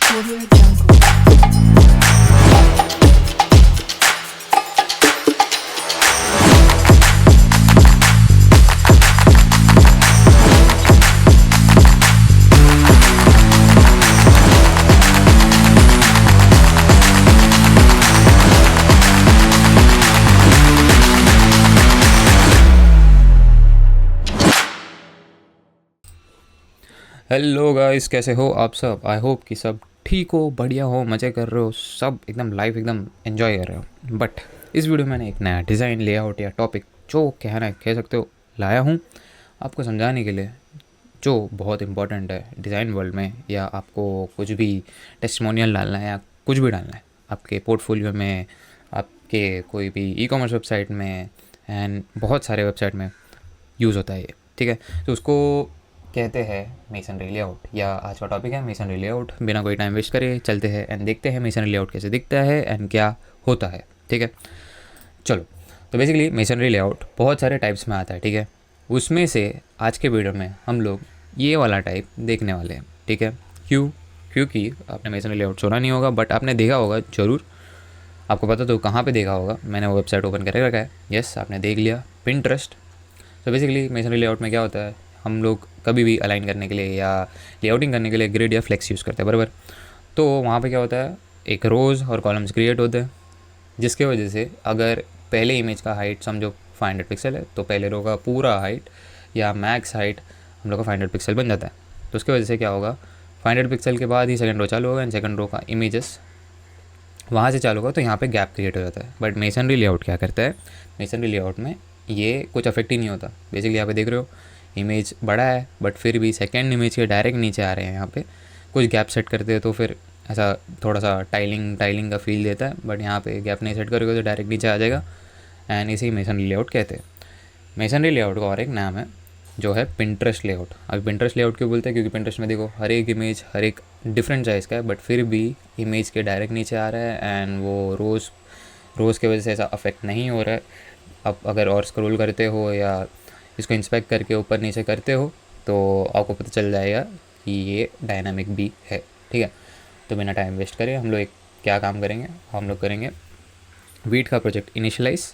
Audio Jungle. Hello guys, कैसे हो आप सब। आई होप कि सब ठीक हो, बढ़िया हो, मज़े कर रहे हो, सब एकदम लाइफ एकदम एंजॉय कर रहे हो। बट इस वीडियो में मैंने एक नया डिज़ाइन लेआउट या टॉपिक जो कहना कह सकते हो लाया हूँ आपको समझाने के लिए, जो बहुत इंपॉर्टेंट है डिज़ाइन वर्ल्ड में। या आपको कुछ भी टेस्टिमोनियल डालना है या कुछ भी डालना है आपके पोर्टफोलियो में, आपके कोई भी ई कॉमर्स वेबसाइट में एंड बहुत सारे वेबसाइट में यूज़ होता है ये, ठीक है। तो उसको कहते हैं मेसनरी लेआउट, या आज का टॉपिक है मेसनरी लेआउट। बिना कोई टाइम वेस्ट करे चलते हैं एंड देखते हैं मेसनरी लेआउट कैसे दिखता है एंड क्या होता है, ठीक है। चलो, तो बेसिकली मेसनरी लेआउट बहुत सारे टाइप्स में आता है, ठीक है। उसमें से आज के वीडियो में हम लोग ये वाला टाइप देखने वाले हैं, ठीक है। क्यों? क्योंकि आपने मेसनरी लेआउट सुना नहीं होगा, बट आपने देखा होगा ज़रूर। आपको पता तो कहाँ पे देखा होगा, मैंने वो वेबसाइट ओपन करके रखा है। यस, आपने देख लिया, पिंटरेस्ट। तो बेसिकली मेसनरी लेआउट में क्या होता है, हम लोग कभी भी अलाइन करने के लिए या लेआउटिंग करने के लिए ग्रिड या फ्लेक्स यूज़ करते हैं, बराबर। तो वहाँ पे क्या होता है, एक रोज़ और कॉलम्स क्रिएट होते हैं, जिसके वजह से अगर पहले इमेज का हाइट समझो 500 पिक्सल है, तो पहले रो का पूरा हाइट या मैक्स हाइट हम लोग का 500 पिक्सल बन जाता है। तो उसकी वजह से क्या होगा, 500 पिक्सल के बाद ही सेकंड रो चालू होगा एंड सेकंड रो का इमेजेस वहाँ से चालू होगा, तो यहाँ पे गैप क्रिएट हो जाता है। बट मेसनरी लेआउट क्या करता है, मेसनरी लेआउट में ये कुछ अफेक्ट ही नहीं होता। बेसिकली यहाँ पे देख रहे हो इमेज बड़ा है, बट फिर भी सेकेंड इमेज के डायरेक्ट नीचे आ रहे हैं। यहाँ पे कुछ गैप सेट करते हैं तो फिर ऐसा थोड़ा सा टाइलिंग का फील देता है, बट यहाँ पे गैप नहीं सेट करोगे तो डायरेक्ट नीचे आ जाएगा। एंड इसी मेसनरी लेआउट कहते हैं। मेसनरी लेआउट का और एक नाम है जो है पिंटरेस्ट लेआउट। अब पिंटरेस्ट लेआउट क्यों बोलते हैं, क्योंकि पिंटरेस्ट में देखो हर एक इमेज हर एक डिफरेंट साइज़ का है, बट फिर भी इमेज के डायरेक्ट नीचे आ रहा है एंड वो रोज़ की वजह से ऐसा अफेक्ट नहीं हो रहा है। अब अगर और स्क्रॉल करते हो या इसको इंस्पेक्ट करके ऊपर नीचे करते हो तो आपको पता चल जाएगा कि ये डायनामिक भी है, ठीक है। तो बिना टाइम वेस्ट करे हम लोग एक क्या काम करेंगे, हम लोग करेंगे वीट का प्रोजेक्ट इनिशियलाइज,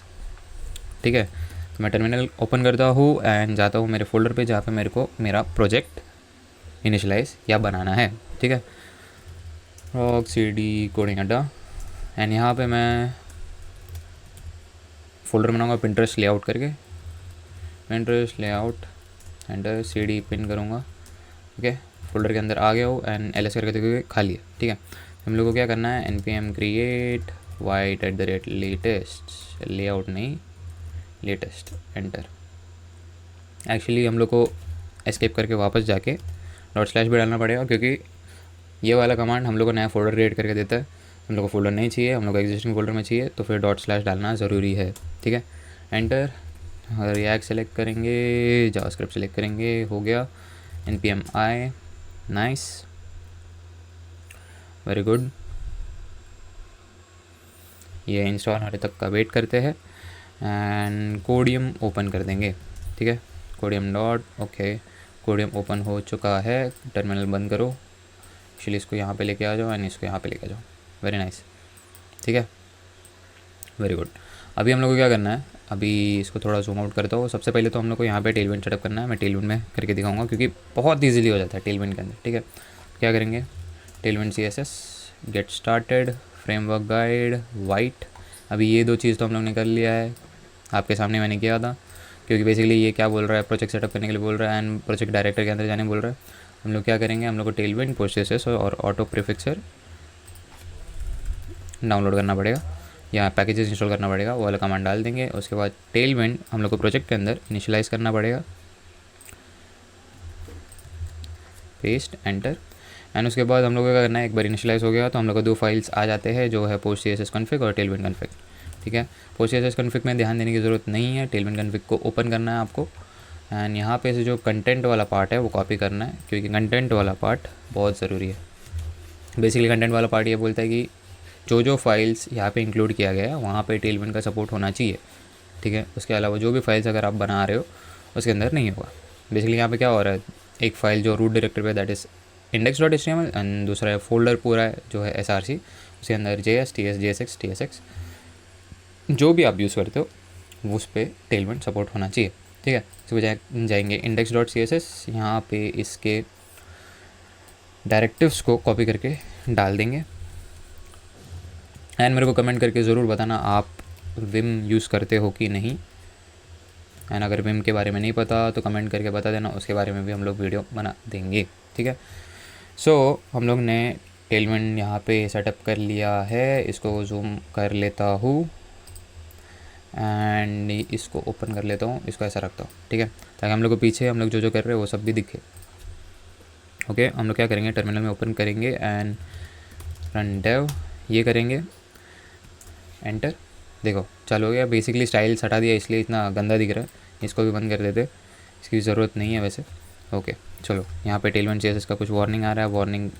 ठीक है। तो मैं टर्मिनल ओपन करता हूँ एंड जाता हूँ मेरे फोल्डर पे जहाँ पे मेरे को मेरा प्रोजेक्ट इनिशियलाइज या बनाना है, ठीक है। रॉक C D coding Adda and यहाँ पे मैं फोल्डर बनाऊँगा पिंटरेस्ट लेआउट करके, Pinterest layout enter C D pin करूँगा, ठीक है। फोल्डर के अंदर आ गया हो एंड एल एस करके देखोगे खाली है, ठीक है। हम लोग को क्या करना है, npm create white @latest layout नहीं लेटेस्ट, एंटर। एक्चुअली हम लोग को एस्केप करके वापस जाके // भी डालना पड़ेगा, क्योंकि ये वाला कमांड हम लोग को नया फोल्डर क्रिएट करके देता है। हम लोग को फोल्डर नहीं चाहिए, हम लोग को एग्जिस्टिंग फोल्डर में चाहिए, तो फिर // डालना ज़रूरी है, ठीक है। एंटर। रिएक्ट सेलेक्ट करेंगे, जावास्क्रिप्ट सेलेक्ट करेंगे, हो गया। npm i, nice, very good. ये इंस्टॉल होने तक का वेट करते हैं एंड कोडियम ओपन कर देंगे, ठीक है। कोडियम डॉट, ओके, कोडियम ओपन हो चुका है। टर्मिनल बंद करो, एक्चुअली इसको यहाँ पे लेके आ जाओ एंड इसको यहाँ पे लेके आ जाओ, वेरी नाइस, ठीक है, वेरी गुड। अभी हम लोग को क्या करना है, अभी इसको थोड़ा जूम आउट करता हूँ। सबसे पहले तो हम लोग को यहाँ पे टेलविंड सेटअप करना है। मैं टेलविंड में करके दिखाऊंगा क्योंकि बहुत ईजीली हो जाता है टेलविंड के अंदर, ठीक है। क्या करेंगे, Tailwind CSS, get started, framework guide, white. अभी ये दो चीज़ तो हम लोग ने कर लिया है, आपके सामने मैंने किया था। क्योंकि बेसिकली ये क्या बोल रहा है, प्रोजेक्ट सेटअप करने के लिए बोल रहा है एंड प्रोजेक्ट डायरेक्टर के अंदर जाने बोल रहा है। हम लोग क्या करेंगे, हम लोग को टेलविंड, पोस्ट और ऑटो प्रीफिक्सर डाउनलोड करना पड़ेगा या पैकेजेस इंस्टॉल करना पड़ेगा, वो वाला कमांड डाल देंगे। उसके बाद टेलविंड हम लोग को प्रोजेक्ट के अंदर इनिशियलाइज़ करना पड़ेगा, पेस्ट, एंटर। एंड उसके बाद हम लोग का करना है, एक बार इनिशियलाइज हो गया तो हम लोग को दो फाइल्स आ जाते हैं, जो है पोस्ट CSS कॉन्फ़िग और टेलविंड कॉन्फ़िग, ठीक है। पोस्ट CSS कॉन्फ़िग में ध्यान देने की ज़रूरत नहीं है, टेलविंड कॉन्फ़िग को ओपन करना है आपको एंड यहाँ पे से जो कंटेंट वाला पार्ट है वो कॉपी करना है, क्योंकि कंटेंट वाला पार्ट बहुत ज़रूरी है। बेसिकली कंटेंट वाला पार्ट ये बोलता है कि जो फाइल्स यहाँ पे इंक्लूड किया गया है वहाँ पे टेलविंड का सपोर्ट होना चाहिए, ठीक है। उसके अलावा जो भी फाइल्स अगर आप बना रहे हो उसके अंदर नहीं होगा। बेसिकली यहाँ पे क्या हो रहा है, एक फ़ाइल जो रूट डायरेक्टरी पे that is index dot HTML and दूसरा है फोल्डर पूरा है जो है SRC, उसके अंदर JS, TS, JSX, TSX जो भी आप यूज़ करते हो वो उस पर टेलमेंट सपोर्ट होना चाहिए, ठीक है। इसको जाएंगे इंडेक्स डॉट CSS, यहाँ पे इसके डायरेक्टिव्स को कॉपी करके डाल देंगे एंड मेरे को कमेंट करके ज़रूर बताना आप विम यूज़ करते हो कि नहीं, एंड अगर विम के बारे में नहीं पता तो कमेंट करके बता देना, उसके बारे में भी हम लोग वीडियो बना देंगे, ठीक है। सो हम लोग ने टेलमेंट यहाँ पे सेटअप कर लिया है, इसको जूम कर लेता हूँ एंड इसको ओपन कर लेता हूँ, इसको ऐसा रखता हूँ, ठीक है, ताकि हम लोग को पीछे हम लोग जो कर रहे हैं वो सब भी दिखे। ओके, हम लोग क्या करेंगे, टर्मिनल में ओपन करेंगे एंड रन डेव ये करेंगे, एंटर। देखो चालू हो गया। बेसिकली स्टाइल्स हटा दिया इसलिए इतना गंदा दिख रहा है, इसको भी बंद कर देते, इसकी ज़रूरत नहीं है वैसे। ओके चलो, यहाँ पे टेलमेंट CSS का कुछ वार्निंग आ रहा है,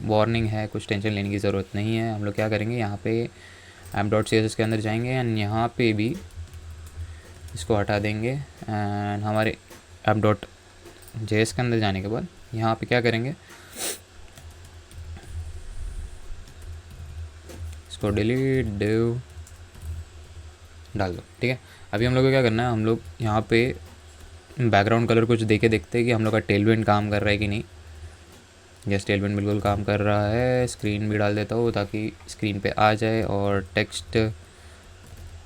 वार्निंग है, कुछ टेंशन लेने की ज़रूरत नहीं है। हम लोग क्या करेंगे, यहाँ पे app.css के अंदर जाएंगे एंड यहाँ पे भी इसको हटा देंगे एंड हमारे app.js के अंदर जाने के बाद यहाँ पे क्या करेंगे, इसको डिलीट डिव डाल दो, ठीक है। अभी हम लोग को क्या करना है, हम लोग यहाँ पे बैकग्राउंड कलर कुछ देके देखते हैं कि हम लोग का टेलविंड काम कर रहा है कि नहीं। यस, टेलविंड बिल्कुल काम कर रहा है। स्क्रीन भी डाल देता हूँ ताकि स्क्रीन पे आ जाए और टेक्स्ट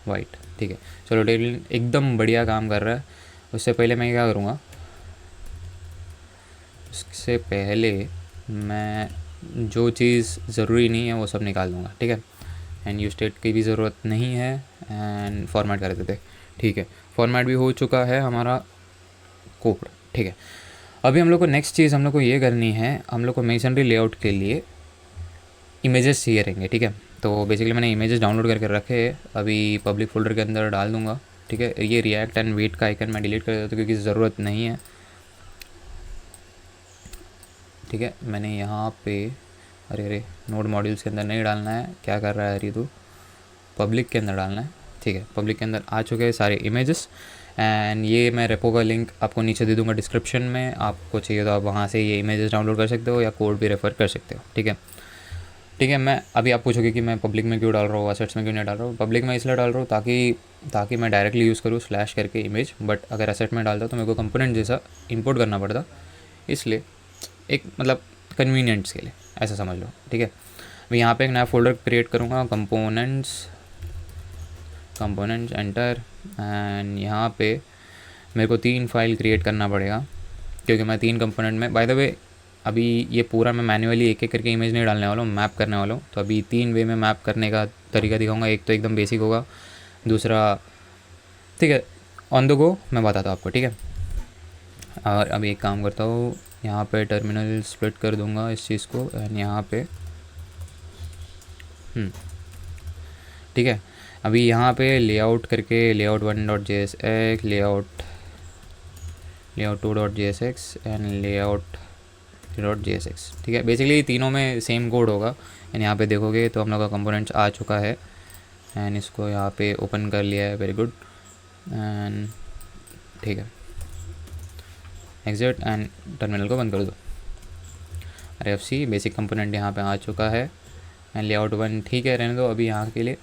वाइट, ठीक है। चलो, टेलविंड एकदम बढ़िया काम कर रहा है। उससे पहले मैं क्या करूँगा, उससे पहले मैं जो चीज़ ज़रूरी नहीं है वो सब निकाल दूँगा, ठीक है। एंड यू स्टेट की भी ज़रूरत नहीं है एंड फॉर्मेट कर देते, ठीक है। फॉर्मेट भी हो चुका है हमारा कोड, ठीक है। अभी हम लोग को नेक्स्ट चीज़ हम लोग को ये करनी है, हम लोग को मेसनरी लेआउट के लिए इमेजेस चाहिए रहेंगे, ठीक है। तो बेसिकली मैंने इमेजेस डाउनलोड करके रखे हैं, अभी पब्लिक फोल्डर के अंदर डाल दूँगा, ठीक है। ये रिएक्ट एंड वेट का आइकन मैं डिलीट कर देता हूँ क्योंकि ज़रूरत नहीं है, ठीक है। मैंने यहाँ पे अरे नोड मॉड्यूल्स के अंदर नहीं डालना है, क्या कर रहा है अरे, तो पब्लिक के अंदर डालना है, ठीक है। पब्लिक के अंदर आ चुके हैं सारे इमेजेस एंड ये मैं रेपो का लिंक आपको नीचे दे दूंगा डिस्क्रिप्शन में, आपको चाहिए तो आप वहाँ से ये इमेजेस डाउनलोड कर सकते हो या कोड भी रेफ़र कर सकते हो, ठीक है। ठीक है, मैं अभी आप पूछोगे कि मैं पब्लिक में क्यों डाल रहा हूँ, असेट्स में क्यों नहीं डाल रहा हूँ। पब्लिक में इसलिए डाल रहा हूँ ताकि मैं डायरेक्टली यूज़ करूँ स्लैश करके इमेज, बट अगर असेट में डालता तो मेरे को कंपोनेंट जैसा इंपोर्ट करना पड़ता, इसलिए एक मतलब कन्वीनियंट्स के लिए ऐसा समझ लो, ठीक है। मैं यहाँ पे एक नया फोल्डर क्रिएट करूँगा, कंपोनेंट्स एंटर एंड यहाँ पे मेरे को 3 फाइल क्रिएट करना पड़ेगा क्योंकि मैं 3 कंपोनेंट में, बाय द वे अभी ये पूरा मैं मैन्युअली एक एक करके इमेज नहीं डालने वाला हूँ, मैप करने वाला हूँ। तो अभी 3 वे में मैप करने का तरीका दिखाऊंगा। एक तो एकदम बेसिक होगा, दूसरा ठीक है ऑन द गो मैं बताता हूँ आपको, ठीक है। और अभी एक काम करता हूँ, यहाँ पे टर्मिनल स्प्लिट कर दूँगा इस चीज़ को एंड यहाँ पे ठीक है। अभी यहाँ पे लेआउट करके layout 1.jsx, layout 2.jsx and layout 3.jsx, ठीक है। बेसिकली तीनों में सेम कोड होगा एंड यहाँ पे देखोगे तो हम लोग का कंपोनेंट्स आ चुका है एंड इसको यहाँ पे ओपन कर लिया है, वेरी गुड एंड ठीक है, एग्जिट एंड टर्मिनल को बंद कर दो। RFC बेसिक कंपोनेंट यहाँ पे आ चुका है एंड लेआउट 1 ठीक है, रहने दो अभी यहाँ के लिए।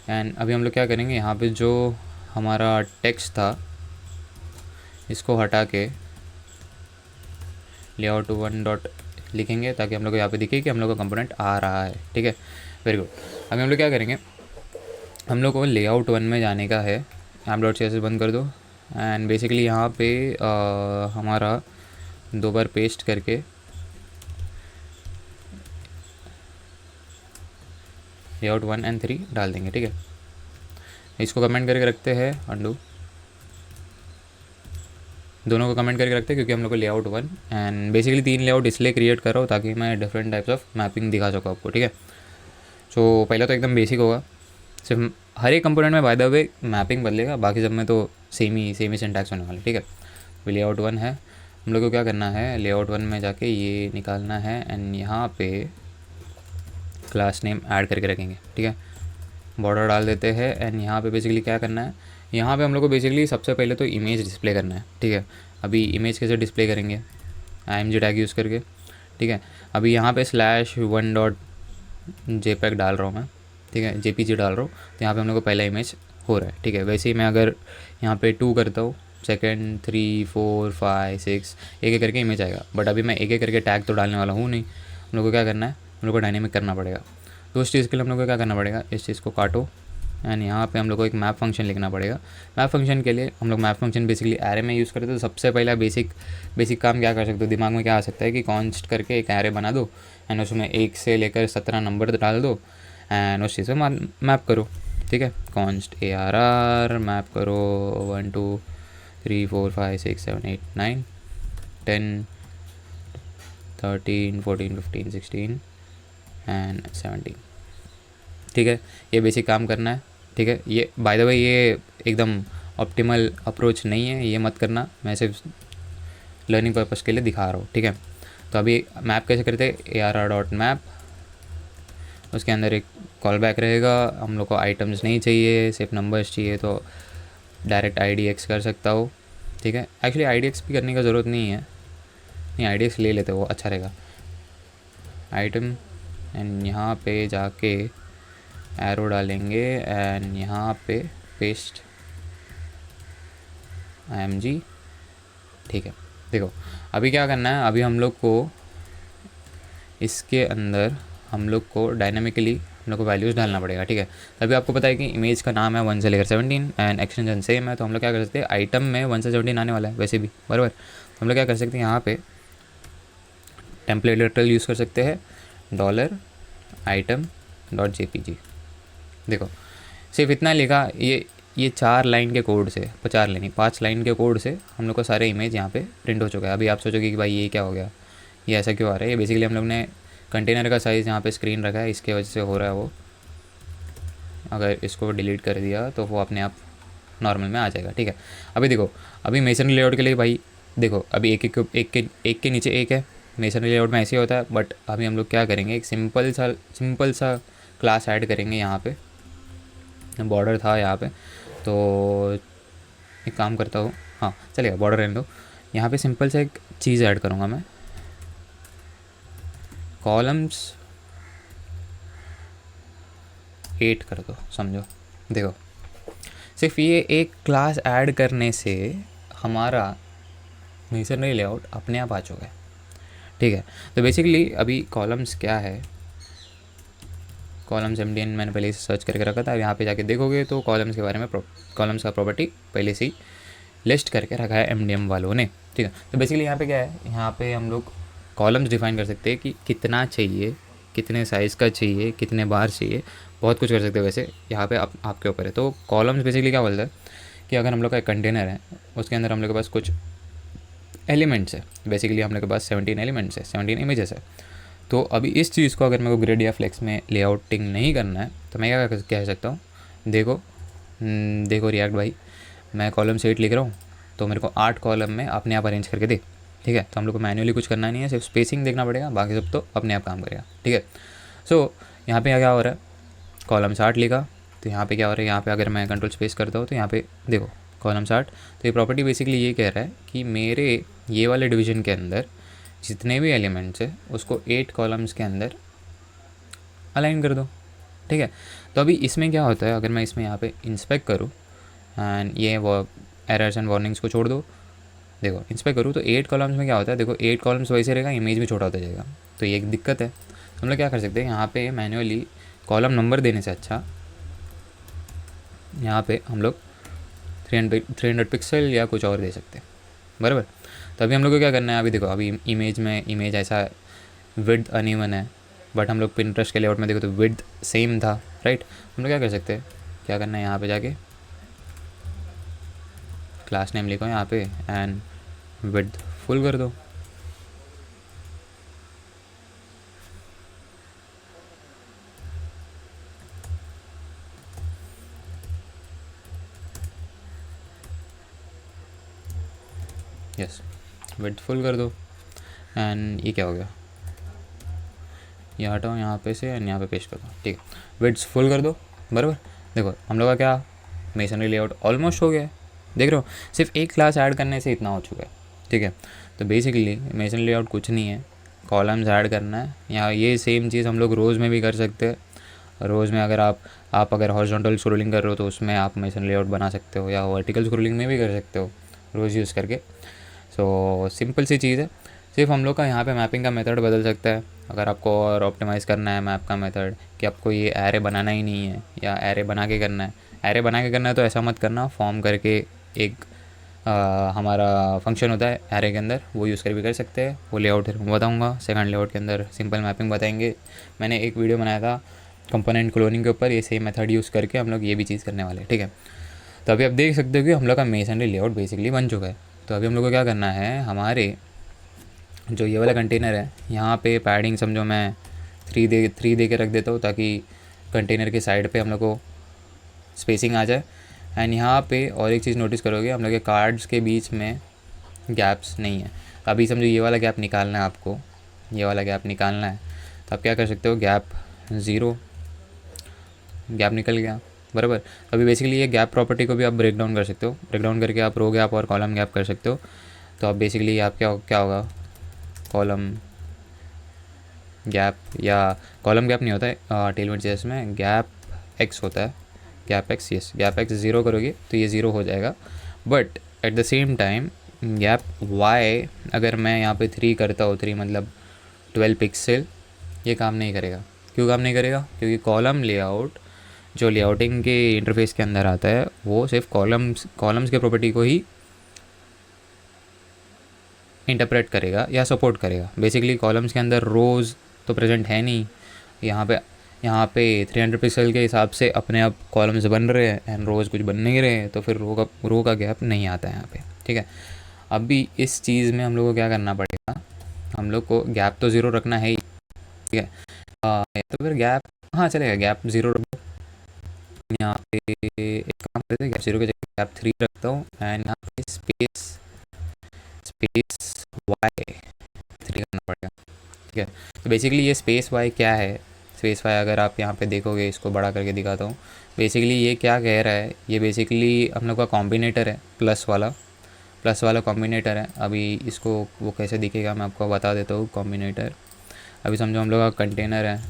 एंड अभी हम लोग क्या करेंगे, यहाँ पे जो हमारा टेक्स्ट था इसको हटा के लेआउट 1 डॉट लिखेंगे ताकि हम लोग को यहाँ पे दिखे कि हम लोग का कंपोनेंट आ रहा है, ठीक है, वेरी गुड। अभी हम लोग क्या करेंगे, हम लोग को लेआउट 1 में जाने का है, app.css बंद कर दो एंड बेसिकली यहाँ पे हमारा 2 बार पेस्ट करके लेआउट 1 एंड 3 डाल देंगे, ठीक है। इसको कमेंट करके रखते हैं, अंडू दोनों को कमेंट करके रखते हैं क्योंकि हम लोग को लेआउट 1 एंड बेसिकली 3 लेआउट इसलिए क्रिएट कर रहा हूँ ताकि मैं डिफरेंट टाइप्स ऑफ मैपिंग दिखा सकूँ आपको, ठीक है। सो पहले तो एकदम बेसिक होगा, सिर्फ हर एक कंपोनेंट में बाय द वे मैपिंग बदलेगा, बाकी सब में तो सेम ही सिंटैक्स होने वाला, ठीक है। लेआउट 1 है, हम लोग को क्या करना है, लेआउट 1 में जाके ये निकालना है एंड यहाँ पे क्लास नेम ऐड करके रखेंगे, ठीक है। बॉर्डर डाल देते हैं एंड यहाँ पे बेसिकली क्या करना है, यहाँ पे हम लोग को बेसिकली सबसे पहले तो इमेज डिस्प्ले करना है, ठीक है। अभी इमेज कैसे डिस्प्ले करेंगे, IMG टैग यूज़ करके ठीक है। अभी यहाँ पे /1.jpg डाल रहा हूँ मैं, ठीक है, JPG डाल रहा हूँ, तो यहाँ पे हम लोग को पहला इमेज हो रहा है, ठीक है। वैसे ही मैं अगर यहाँ पे 2 करता हूँ, सेकेंड, 3, 4, 5, 6, एक एक करके इमेज आएगा। बट अभी मैं एक एक करके टैग तो डालने वाला हूँ नहीं, हम लोग को क्या करना है, हम लोग को डायनेमिक करना पड़ेगा। तो उस चीज़ के लिए हम लोग को क्या करना पड़ेगा, इस चीज़ को काटो एंड यहाँ पे हम लोग को एक मैप फंक्शन लिखना पड़ेगा। मैप फंक्शन के लिए हम लोग मैप फंक्शन बेसिकली एरे में यूज़ करते हैं। तो सबसे पहला बेसिक काम क्या कर सकते हो, दिमाग में क्या आ सकता है कि कॉन्स्ट करके एक एरे बना दो एंड उसमें 1 से लेकर 17 नंबर डाल दो एंड उस चीज़ में मैप करो, ठीक है। कॉन्स्ट ARR मैप करो 1 2 3 4 5 6 7 8 9 10 13 14 15 16 एंड 17, ठीक है। ये बेसिक काम करना है, ठीक है। ये बाय द वे ये एकदम ऑप्टिमल अप्रोच नहीं है, ये मत करना, मैं सिर्फ लर्निंग पर्पज़ के लिए दिखा रहा हूँ, ठीक है। तो अभी मैप कैसे करते हैं, ARR.map, उसके अंदर एक कॉल बैक रहेगा। हम लोग को आइटम्स नहीं चाहिए, सिर्फ नंबर्स चाहिए, तो डायरेक्ट IDX कर सकता हो, ठीक है। एक्चुअली IDX भी करने का ज़रूरत नहीं है, नहीं IDX ले लेते, वो अच्छा रहेगा। आइटम एंड यहाँ पे जाके एरो डालेंगे एंड यहाँ पे पेस्ट IMG, ठीक है। देखो अभी क्या करना है, अभी हम लोग को इसके अंदर हम लोग को डायनामिकली हम लोग को वैल्यूज़ डालना पड़ेगा, ठीक है। तभी आपको पता है कि इमेज का नाम है 1 से लेकर 17 एंड एक्सटेंशन सेम है, तो हम लोग क्या कर सकते हैं, आइटम में 1 से 17 आने वाला है वैसे भी, बराबर। तो हम लोग क्या कर सकते हैं, यहाँ पे टेम्पलेट लिटरल यूज़ कर सकते हैं, $item.jpg। देखो सिर्फ इतना लिखा, ये 4 लाइन के कोड से, 4 लाइन 5 लाइन के कोड से हम लोग को सारे इमेज यहाँ पे प्रिंट हो चुका है। अभी आप सोचोगे कि भाई ये क्या हो गया, ये ऐसा क्यों आ रहा है, ये बेसिकली हम लोग ने कंटेनर का साइज़ यहाँ पे स्क्रीन रखा है, इसके वजह से हो रहा है वो। अगर इसको डिलीट कर दिया तो वो अपने आप नॉर्मल में आ जाएगा, ठीक है। अभी देखो, अभी मेसनरी लेआउट के लिए भाई देखो, अभी एक के नीचे एक है, मेसनरी लेआउट में ऐसे ही होता है। बट अभी हम लोग क्या करेंगे, एक सिंपल सा क्लास ऐड करेंगे यहाँ पे। बॉर्डर था यहाँ पे, तो एक काम करता हूँ, हाँ चलेगा, बॉर्डर रहने दो। यहाँ पे सिंपल सा एक चीज़ ऐड करूँगा मैं, कॉलम्स 8 कर दो, समझो। देखो सिर्फ ये एक क्लास ऐड करने से हमारा मेसनरी लेआउट अपने आप आ चुका है, ठीक है। तो बेसिकली अभी कॉलम्स क्या है, कॉलम्स MDN मैंने पहले से सर्च करके रखा था। यहाँ पे जाके देखोगे तो कॉलम्स के बारे में, कॉलम्स का प्रॉपर्टी पहले से ही लिस्ट करके रखा है MDM वालों ने, ठीक है। तो बेसिकली यहाँ पे क्या है, यहाँ पे हम लोग कॉलम्स डिफाइन कर सकते हैं कि कितना चाहिए, कितने साइज़ का चाहिए, कितने बार चाहिए, बहुत कुछ कर सकते हैं। वैसे यहाँ पे आपके ऊपर है। तो कॉलम्स बेसिकली क्या बोलता है कि अगर हम लोग का एक कंटेनर है, उसके अंदर हम लोग के पास कुछ एलिमेंट्स है, बेसिकली हम लोग के पास 17 एलिमेंट्स है, 17 इमेजेस है। तो अभी इस चीज़ को अगर मेरे को ग्रिड या फ्लेक्स में लेआउटिंग नहीं करना है, तो मैं क्या कह सकता हूँ, देखो रिएक्ट भाई, मैं कॉलम 8 लिख रहा हूँ, तो मेरे को 8 कॉलम में अपने आप अरेंज करके दे, ठीक है। तो हम लोग को मैन्युअली कुछ करना नहीं है, सिर्फ स्पेसिंग देखना पड़ेगा, बाकी सब तो अपने आप काम करेगा, ठीक है। सो यहाँ पे क्या हो रहा है, कॉलम 8 लिखा, तो यहाँ पे क्या हो रहा है, यहाँ पे अगर मैं कंट्रोल स्पेस करता हूँ तो यहाँ पे देखो कॉलम 8। तो ये प्रॉपर्टी बेसिकली ये कह रहा है कि मेरे ये वाले डिवीज़न के अंदर जितने भी एलिमेंट्स है उसको 8 कॉलम्स के अंदर अलाइन कर दो, ठीक है। तो अभी इसमें क्या होता है, अगर मैं इसमें यहाँ पे इंस्पेक्ट करूँ एंड ये वो एरर्स एंड वार्निंग्स को छोड़ दो, देखो इंस्पेक्ट करूँ तो 8 कॉलम्स में क्या होता है, देखो 8 कॉलम्स वैसे रहेगा, इमेज भी छोटा होता जाएगा, तो ये एक दिक्कत है। हम लोग क्या कर सकते हैं, यहाँ पे मैन्युअली कॉलम नंबर देने से अच्छा यहाँ पे हम लोग 300 पिक्सल या कुछ और दे सकते हैं, बराबर। तो अभी हम लोग को क्या करना है, अभी देखो अभी इमेज में इमेज ऐसा विड्थ अनइवन है, बट हम लोग पिंटरेस्ट के लेआउट में देखो तो विड्थ सेम था, राइट। हम लोग क्या कर सकते हैं, क्या करना है, यहाँ पे जाके क्लास नेम लिखो यहाँ पे एंड विड्थ फुल कर दो, यस विड्थ फुल कर दो एंड ये क्या हो गया, ये हटाओ यहाँ पे से एंड यहाँ पे पेस्ट कर दो, ठीक है। विड्थ फुल कर दो, बराबर। देखो हम लोग का क्या मेसनरी लेआउट ऑलमोस्ट हो गया है, देख रहे हो, सिर्फ एक क्लास ऐड करने से इतना हो चुका है, ठीक है। तो बेसिकली मेसनरी लेआउट कुछ नहीं है, कॉलम्स ऐड करना है। यहाँ ये सेम चीज़ हम लोग रोज़ में भी कर सकते हैं। रोज़ में अगर आप अगर हॉरिजॉन्टल स्क्रोलिंग कर रहे हो तो उसमें आप मेसन लेआउट बना सकते हो, या वर्टिकल स्क्रोलिंग में भी कर सकते हो रोज़ यूज़ करके। सो सिंपल सी चीज़ है। सिर्फ हम लोग का यहाँ पे मैपिंग का मेथड बदल सकता है। अगर आपको और ऑप्टिमाइज़ करना है मैप का मेथड कि आपको ये एरे बनाना ही नहीं है या एरे बना के करना है, एरे बना के करना है तो ऐसा मत करना, फॉर्म करके एक हमारा फंक्शन होता है एरे के अंदर, वो यूज़ कर भी कर सकते हैं। वो लेआउट मैं बताऊँगा सेकंड लेआउट के अंदर, सिंपल मैपिंग बताएंगे। मैंने एक वीडियो बनाया था कंपोनेंट क्लोनिंग के ऊपर, ये सेम मेथड यूज़ करके हम लोग ये भी चीज़ करने वाले हैं, ठीक है। तो अभी आप देख सकते हो कि हम लोग का मेसनरी लेआउट बेसिकली बन चुका है। तो अभी हम लोग को क्या करना है, हमारे जो ये वाला कंटेनर है यहाँ पे पैडिंग समझो मैं 3 दे के रख देता हूँ, ताकि कंटेनर के साइड पे हम लोग को स्पेसिंग आ जाए। एंड यहाँ पे और एक चीज़ नोटिस करोगे, हम लोग के कार्ड्स के बीच में गैप्स नहीं है। अभी समझो ये वाला गैप निकालना है आपको, ये वाला गैप निकालना है, तो आप क्या कर सकते हो, गैप 0, गैप निकल गया बराबर। अभी बेसिकली ये गैप प्रॉपर्टी को भी आप ब्रेक डाउन कर सकते हो, ब्रेक डाउन करके आप रो गैप और कॉलम गैप कर सकते हो। तो आप बेसिकली आप क्या होगा, कॉलम गैप, या कॉलम गैप नहीं होता है टेलमेंट सीएस में, गैप एक्स होता है, gap X, yes gap X 0 करोगे तो ये 0 हो जाएगा। But at the same time gap Y अगर मैं यहाँ पे 3 करता हूँ, 3 मतलब 12 पिक्सल, ये काम नहीं करेगा। क्यों काम नहीं करेगा, क्योंकि कॉलम लेआउट जो लेआउटिंग के इंटरफेस के अंदर आता है वो सिर्फ कॉलम्स के प्रॉपर्टी को ही इंटरप्रेट करेगा या सपोर्ट करेगा। बेसिकली कॉलम्स के अंदर रोज़ तो प्रेजेंट है नहीं, यहाँ पे 300 पिक्सल के हिसाब से अपने आप कॉलम्स बन रहे हैं एंड रोज़ कुछ बन नहीं रहे हैं, तो फिर रो का गैप नहीं आता है यहाँ पे, ठीक है। अभी इस चीज़ में हम लोग को क्या करना पड़ेगा, हम लोग को गैप तो 0 रखना है ही, ठीक है। तो फिर गैप, हाँ चलेगा, गैप 0 रख दो। यहाँ पे एक काम करते हैं, गैप 0 की जगह गैप 3 रखता हूँ एंड यहाँ पे स्पेस वाई 3 करना पड़ेगा, ठीक है। तो बेसिकली ये स्पेस वाई क्या है, स्पेस वाई अगर आप यहाँ पे देखोगे, इसको बड़ा करके दिखाता हूँ। बेसिकली ये क्या कह रहा है, ये बेसिकली हम लोग का कॉम्बिनेटर है, प्लस वाला कॉम्बिनेटर है। अभी इसको वो कैसे दिखेगा मैं आपको बता देता हूँ। कॉम्बिनेटर, अभी समझो हम लोग का कंटेनर है,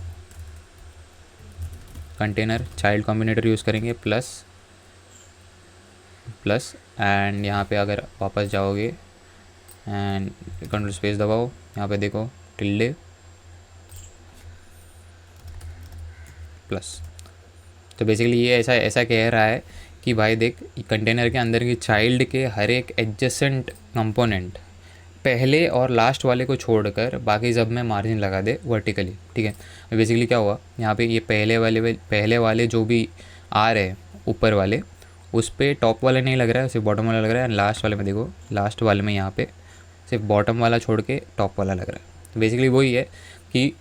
कंटेनर चाइल्ड कॉम्बिनेटर यूज़ करेंगे, प्लस एंड यहाँ पे अगर वापस जाओगे एंड कंट्रोल स्पेस दबाओ, यहाँ पे देखो टिल्डे प्लस। तो बेसिकली ये ऐसा कह रहा है कि भाई देख, कंटेनर के अंदर की चाइल्ड के हर एक एडजेसेंट कंपोनेंट पहले और लास्ट वाले को छोड़कर बाकी सब में मार्जिन लगा दे वर्टिकली, ठीक है। बेसिकली क्या हुआ, यहाँ पे ये पहले वाले जो भी आ रहे हैं ऊपर वाले, उस पर टॉप वाला नहीं लग रहा है, सिर्फ बॉटम वाला लग रहा है। लास्ट वाले में देखो, लास्ट वाले में यहाँ पे सिर्फ बॉटम वाला छोड़ के टॉप वाला लग रहा है। तो बेसिकली वही है कि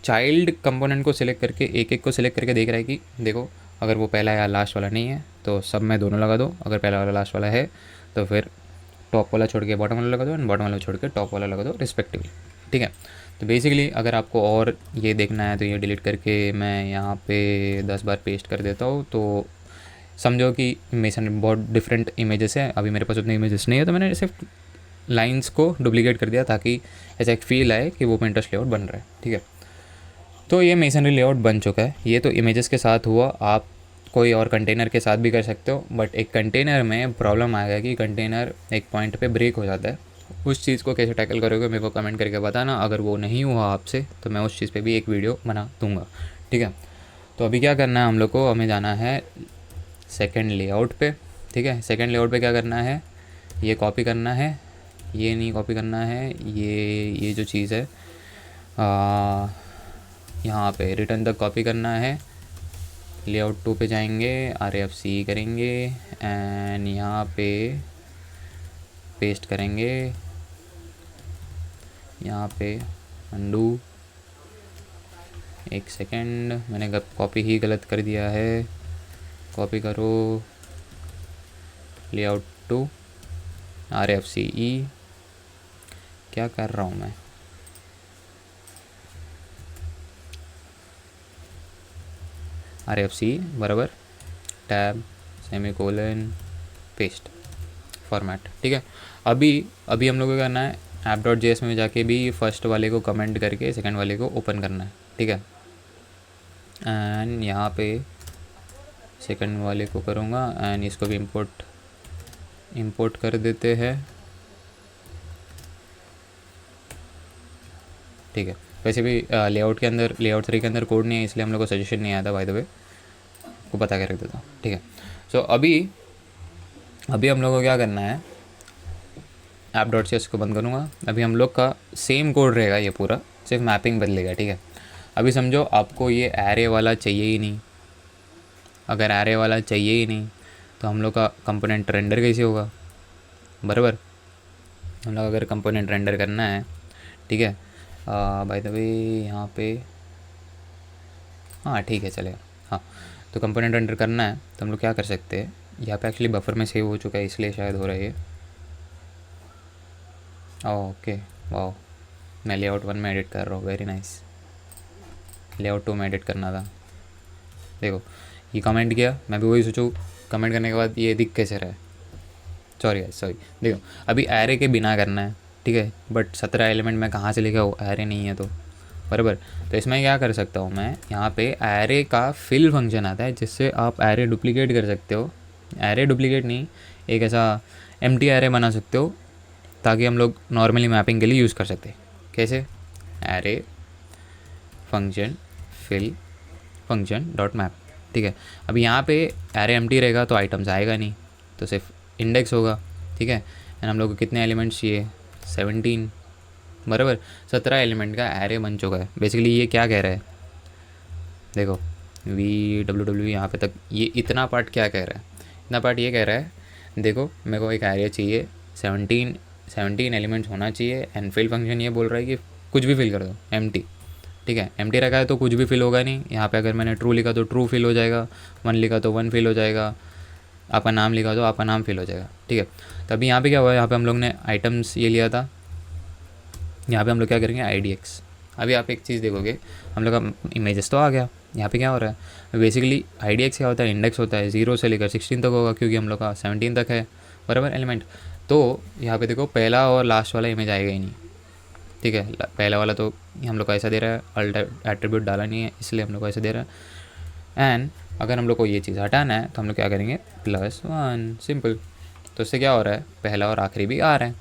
चाइल्ड कंपोनेंट को सिलेक्ट करके एक एक को सिलेक्ट करके देख रहा है कि देखो, अगर वो पहला या लास्ट वाला नहीं है तो सब में दोनों लगा दो, अगर पहला वाला लास्ट वाला है तो फिर टॉप वाला छोड़ के बॉटम वाला लगा दो एंड बॉटम वाला छोड़ के टॉप वाला लगा दो रिस्पेक्टिवली, ठीक है। तो बेसिकली अगर आपको और ये देखना है तो ये डिलीट करके मैं यहाँ पे 10 बार पेस्ट कर देता हूँ। तो समझो कि मेसन बहुत डिफरेंट इमेजेस हैं, अभी मेरे पास उतने इमेजेस नहीं है, तो मैंने सिर्फ लाइंस को डुप्लीकेट कर दिया ताकि ऐसा एक फील आए कि वो पिंटरेस्ट लेआउट बन रहा है, ठीक है। तो ये मेसनरी लेआउट बन चुका है। ये तो इमेजेस के साथ हुआ, आप कोई और कंटेनर के साथ भी कर सकते हो, बट एक कंटेनर में प्रॉब्लम आएगा कि कंटेनर एक पॉइंट पे ब्रेक हो जाता है। उस चीज़ को कैसे टैकल करोगे मेरे को कमेंट करके बताना। अगर वो नहीं हुआ आपसे तो मैं उस चीज़ पे भी एक वीडियो बना दूंगा, ठीक है। तो अभी क्या करना है हम लोग को, हमें जाना है सेकेंड लेआउट पे, ठीक है। सेकेंड लेआउट पे क्या करना है, ये कॉपी करना है, ये नहीं कॉपी करना है, ये जो चीज़ है यहाँ पे रिटर्न तक कॉपी करना है। लेआउट 2 पे जाएंगे, RFC करेंगे एंड यहाँ पे पेस्ट करेंगे, यहाँ पे अंडू, एक सेकेंड, मैंने कॉपी ही गलत कर दिया है, कॉपी करो लेआउट 2 RFCE, क्या कर रहा हूँ मैं, RFC बराबर टैब सेमीकोलन पेस्ट फॉर्मेट, ठीक है। अभी हम लोग को करना है app.js में जाके भी फर्स्ट वाले को कमेंट करके सेकंड वाले को ओपन करना है, ठीक है। एंड यहाँ पे सेकंड वाले को करूँगा एंड इसको भी इंपोर्ट कर देते हैं, ठीक है। वैसे भी लेआउट 3 के अंदर कोड नहीं है, इसलिए हम लोग को सजेशन नहीं आया था, बाय द वे को बता के रख देता हूँ, ठीक है। सो अभी हम लोग को क्या करना है, app.js को बंद करूँगा। अभी हम लोग का सेम कोड रहेगा ये पूरा, सिर्फ मैपिंग बदलेगा, ठीक है। अभी समझो आपको ये एरे वाला चाहिए ही नहीं। अगर एरे वाला चाहिए ही नहीं तो हम लोग का कंपोनेंट रेंडर कैसे होगा, बराबर। हम लोग अगर कंपोनेंट रेंडर करना है, ठीक है, बाय द वे यहाँ पे, हाँ ठीक है चलेगा, हाँ। तो कंपोनेंट रेंडर करना है तो हम लोग क्या कर सकते हैं, यहाँ पे एक्चुअली बफर में सेव हो चुका है इसलिए शायद हो रहा है ये। ओके वाह, मैं लेआउट 1 में एडिट कर रहा हूँ, वेरी नाइस। लेआउट 2 में एडिट करना था। देखो ये कमेंट किया, मैं भी वही सोचूँ कमेंट करने के बाद ये दिख कैसे रहा है, सॉरी। देखो अभी एरे के बिना करना है, ठीक है, बट 17 एलिमेंट मैं कहाँ से लेके आऊँ, एरे नहीं है तो, बराबर। तो इसमें क्या कर सकता हूँ मैं, यहाँ पे एरे का फिल फंक्शन आता है जिससे आप एरे डुप्लीकेट कर सकते हो। एरे डुप्लीकेट नहीं, एक ऐसा एम्प्टी एरे बना सकते हो ताकि हम लोग नॉर्मली मैपिंग के लिए यूज़ कर सकते हैं। कैसे, array function fill function dot map, ठीक है। अभी यहाँ पे एरे एम्प्टी रहेगा तो आइटम्स आएगा नहीं, तो सिर्फ इंडेक्स होगा, ठीक है। एंड हम लोग को कितने एलिमेंट्स चाहिए, 17, बराबर। 17 एलिमेंट का एरे बन चुका है। बेसिकली ये क्या कह रहा है, देखो VWW यहाँ पे तक, ये इतना पार्ट क्या कह रहा है, इतना पार्ट ये कह रहा है, देखो मेरे को एक एरे चाहिए, 17 एलिमेंट्स होना चाहिए। एंड फिल फंक्शन ये बोल रहा है कि कुछ भी फिल कर दो, एम्प्टी, ठीक है। एम्प्टी रखा है तो कुछ भी फिल होगा नहीं। यहाँ पे अगर मैंने ट्रू लिखा तो ट्रू फिल हो जाएगा, 1 लिखा तो 1 फिल हो जाएगा, आपका नाम लिखा तो आपका नाम फिल हो जाएगा, ठीक है। तो अभी यहाँ पे क्या हुआ है, यहाँ पे हम लोग ने आइटम्स ये लिया था, यहाँ पे हम लोग क्या करेंगे, IDX। अभी आप एक चीज़ देखोगे, हम लोग का इमेजेस तो आ गया। यहाँ पे क्या हो रहा है, बेसिकली IDX क्या होता है, इंडेक्स होता है, 0 से लेकर 16 तक होगा, क्योंकि हम लोग का 17 तक है, बराबर एलिमेंट। तो यहाँ पे देखो पहला और लास्ट वाला इमेज आएगा ही नहीं, ठीक है। पहला वाला तो हम लोग को ऐसा दे रहा है, अल्ट एट्रीब्यूट डाला नहीं है इसलिए हम लोग को ऐसा दे रहा है। एंड अगर हम लोग को ये चीज़ हटाना है तो हम लोग क्या करेंगे, +1, सिंपल। तो उससे क्या हो रहा है, पहला और आखिरी भी आ रहा है।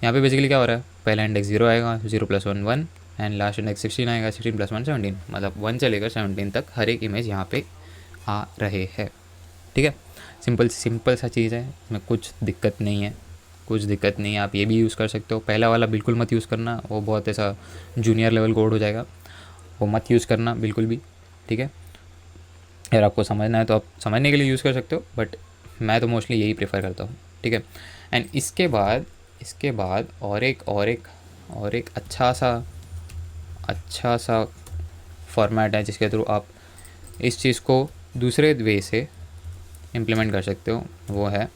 यहाँ पे बेसिकली क्या हो रहा है, पहला इंडेक्स 0 आएगा, 0 + 1 1, एंड लास्ट इंडेक्स 16 आएगा, 16 + 1 17, मतलब 1 से लेकर 17 तक हर एक इमेज यहाँ पे आ रहे हैं, ठीक है। सिंपल सा चीज़ है, इसमें कुछ दिक्कत नहीं है, आप ये भी यूज़ कर सकते हो। पहला वाला बिल्कुल मत यूज़ करना, वो बहुत ऐसा जूनियर लेवल कोड हो जाएगा, वो मत यूज़ करना बिल्कुल भी, ठीक है। अगर आपको समझना है तो आप समझने के लिए यूज़ कर सकते हो, बट मैं तो मोस्टली यही प्रेफर करता हूँ, ठीक है। एंड इसके बाद और एक अच्छा सा फॉर्मेट है जिसके थ्रू आप इस चीज़ को दूसरे वे से इम्प्लीमेंट कर सकते हो, वो है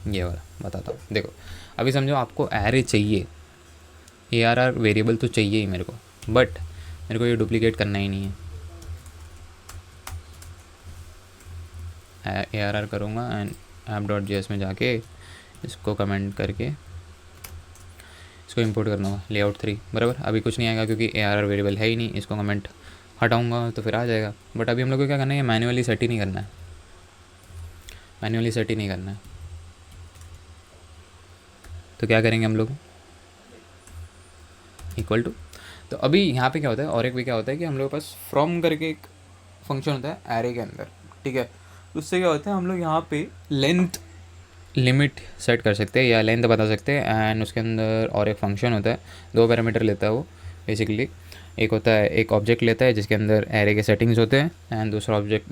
ये वाला, बताता हूँ। देखो अभी समझो आपको एरे चाहिए, ARR वेरिएबल तो चाहिए ही मेरे को, बट मेरे को ये डुप्लीकेट करना ही नहीं है। ARR करूँगा एंड app.js में जाके इसको कमेंट करके इसको इंपोर्ट कर दूँगा, लेआउट 3, बराबर। अभी कुछ नहीं आएगा क्योंकि ARR वेरिएबल है ही नहीं, इसको कमेंट हटाऊँगा तो फिर आ जाएगा। बट अभी हम लोग को क्या करना है, मैन्युअली सेट ही नहीं करना है, तो क्या करेंगे हम लोग, इक्वल टू। तो अभी यहाँ पे क्या होता है, और एक भी क्या होता है कि हम लोग के पास फ्रॉम करके एक फंक्शन होता है एरे के अंदर, ठीक है। उससे क्या होता है, हम लोग यहाँ पे लेंथ लिमिट सेट कर सकते हैं या लेंथ बता सकते हैं। एंड उसके अंदर और एक फंक्शन होता है, 2 पैरामीटर लेता है वो बेसिकली। एक होता है, एक ऑब्जेक्ट लेता है जिसके अंदर एरे के सेटिंग्स होते हैं, एंड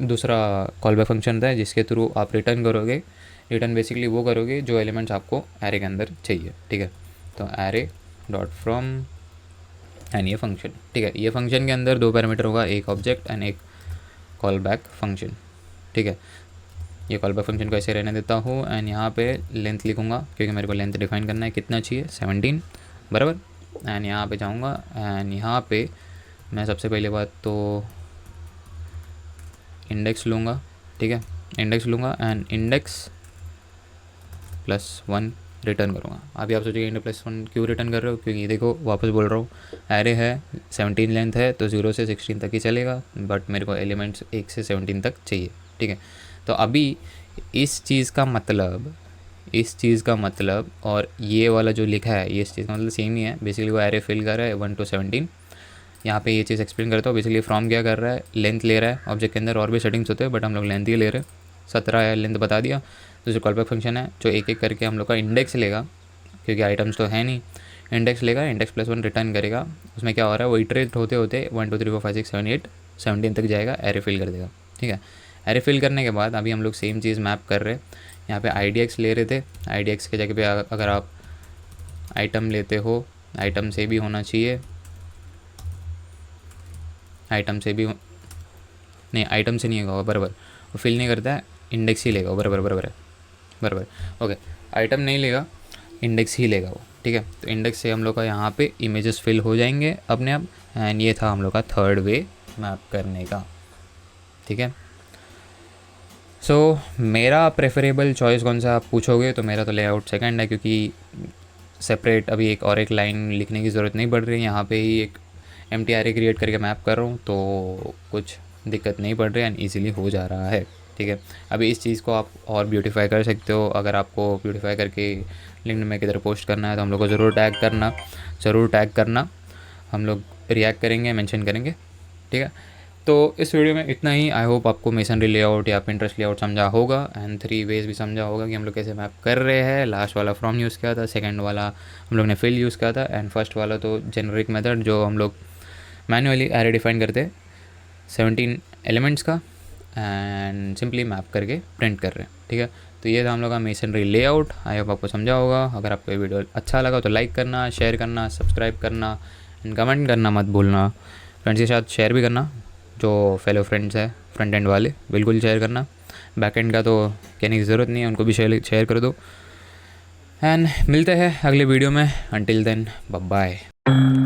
दूसरा कॉल बैक फंक्शन होता है जिसके थ्रू आप रिटर्न करोगे। रिटर्न बेसिकली वो करोगे जो एलिमेंट्स आपको एरे के अंदर चाहिए, ठीक है। तो एरे डॉट फ्रॉम एंड ये फंक्शन, ठीक है। ये फंक्शन के अंदर 2 पैरामीटर होगा, एक ऑब्जेक्ट एंड एक कॉल बैक फंक्शन, ठीक है। ये कॉल बैक फंक्शन को ऐसे रहने देता हूँ एंड यहाँ पे लेंथ लिखूँगा क्योंकि मेरे को लेंथ डिफाइन करना है, कितना चाहिए, 17, बराबर। एंड यहाँ पे जाऊँगा एंड यहाँ पे मैं सबसे पहले बात तो इंडेक्स लूँगा, ठीक है। इंडेक्स लूँगा एंड इंडेक्स +1 रिटर्न करूँगा। अभी आप सोचिए int+1 क्यों रिटर्न कर रहे हो, क्योंकि देखो वापस बोल रहा हूँ, एरे है 17 लेंथ है तो 0 से 16 तक ही चलेगा, बट मेरे को एलिमेंट्स 1 से 17 तक चाहिए, ठीक है। तो अभी इस चीज़ का मतलब और ये वाला जो लिखा है ये इस चीज़ का मतलब सेम ही है। बेसिकली वो एरे फिल कर रहा है 1 to 17। यहाँ पे ये चीज़ एक्सप्लेन करता हूँ। बेसिकली फ्रॉम क्या कर रहा है, लेंथ ले रहा है। ऑब्जेक्ट के अंदर और भी सेटिंग्स होते हैं बट हम लोग लेंथ ही ले रहे हैं। 17 है लेंथ बता दिया। तो जो कॉलबैक फंक्शन है जो एक एक करके हम लोग का इंडेक्स लेगा, क्योंकि आइटम्स तो है नहीं, इंडेक्स लेगा, इंडेक्स+1 रिटर्न करेगा। उसमें क्या हो रहा है, वो इटरेट होते होते 1 2 3 4 5 6 7 8 17 तक जाएगा, एरे फिल कर देगा, ठीक है। एरे फिल करने के बाद अभी हम लोग सेम चीज़ मैप कर रहे हैं। यहाँ पे IDX ले रहे थे, IDX के जगह पे अगर आप आइटम लेते हो, आइटम से भी होना चाहिए, आइटम से भी नहीं, आइटम से नहीं होगा बराबर, वो फिल नहीं करता है, इंडेक्स ही लेगा वो, बराबर ओके। आइटम नहीं लेगा, इंडेक्स ही लेगा वो, ठीक है। तो इंडेक्स से हम लोग का यहाँ पे इमेजेस फिल हो जाएंगे अपने आप। एंड ये था हम लोग का थर्ड वे मैप करने का, ठीक है। सो मेरा प्रेफरेबल चॉइस कौन सा आप पूछोगे तो मेरा तो लेआउट सेकंड है, क्योंकि सेपरेट अभी एक लाइन लिखने की ज़रूरत नहीं पड़ रही है। यहाँ पे ही एक एम्प्टी एरे क्रिएट करके मैप कर रहा हूँ तो कुछ दिक्कत नहीं पड़ रही है एंड ईजिली हो जा रहा है, ठीक है। अभी इस चीज़ को आप और ब्यूटीफाई कर सकते हो। अगर आपको ब्यूटीफाई करके लिंक्डइन में किधर पोस्ट करना है तो हम लोग को ज़रूर टैग करना, हम लोग रिएक्ट करेंगे, मेंशन करेंगे, ठीक है। तो इस वीडियो में इतना ही। आई होप आपको मेसनरी लेआउट या पिंटरेस्ट लेआउट समझा होगा एंड 3 वेज भी समझा होगा कि हम लोग कैसे मैप कर रहे हैं। लास्ट वाला फ्रॉम यूज़ किया था, सेकंड वाला हम लोग ने फिल यूज़ किया था एंड फर्स्ट वाला तो जेनरिक मेथड जो हम लोग मैन्युअली एरे डिफाइन करते हैं 17 एलिमेंट्स का एंड सिंपली मैप करके प्रिंट कर रहे हैं, ठीक है। तो ये था हम लोग का मेसनरी लेआउट। आई होप आपको समझा होगा। अगर आपको ये वीडियो अच्छा लगा तो लाइक करना, शेयर करना, सब्सक्राइब करना एंड कमेंट करना मत भूलना। फ्रेंड्स के साथ शेयर भी करना, जो फेलो फ्रेंड्स है फ्रंट एंड वाले, बिल्कुल शेयर करना। बैक एंड का तो कहने की ज़रूरत नहीं है, उनको भी शेयर कर दो। एंड मिलते हैं अगले वीडियो में। Until then bye bye.